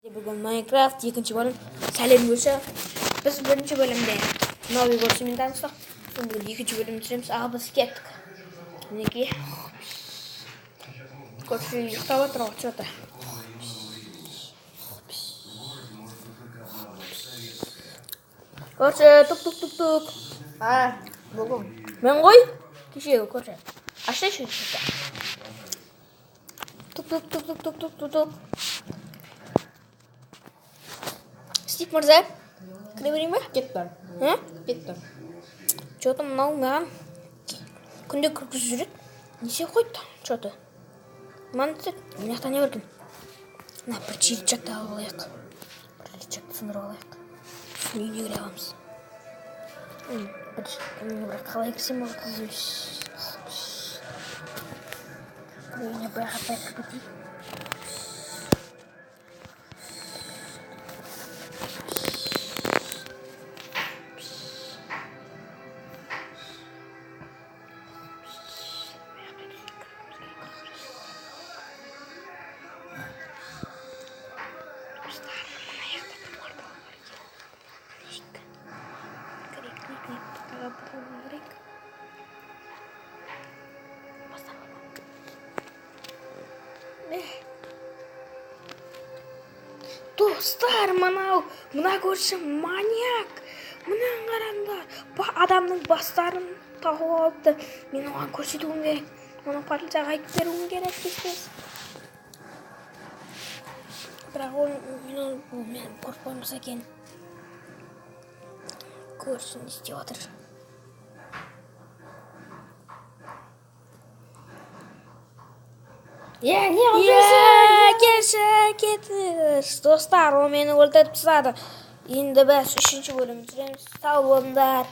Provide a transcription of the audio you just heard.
Bugun Minecraft 2 bölüm Salim Gülşah. Biz 1 bölümde Novi Gorsu'yla tanıştık. Bugün 2 bölüm bitiremiz. Ağa biz kettik. Mineki Gorsu yuktaba тұрып çöte. Gorsu tuk. Bugün. Men koy. Kişiye Gorsu. Aşağı şu. Tuk. Steve Mırza. Kire vereyim mi? Kettim. Hı? Kettim. Что-то мынау маған күнде кіргізіп жүреді. Неше қойды что-то. Мынаны тек мына жақта не бар екен? Мына бір чирчакты алып алайық. Бір чирчакты сындырып алайық. Сосын үйіне кіре аламыз. Бірақ қалай кірсем ол қызым. Үйіне бір қапай кіріп кетейік. Достар, мына көрші маньяк. Мына қараңдар. Адамның бастарын тауып алыпты. Мен оған көрсетуім керек. Оны полицияға айтып беруім керек десеңіз. Бірақ ол мен көріп қоймаса екен. Көрсін істеп отыр. Келші. Достар, ол мені өлтіріп тастады. Енді біз 3 бөлім түсіреміз. Сау болыңдар.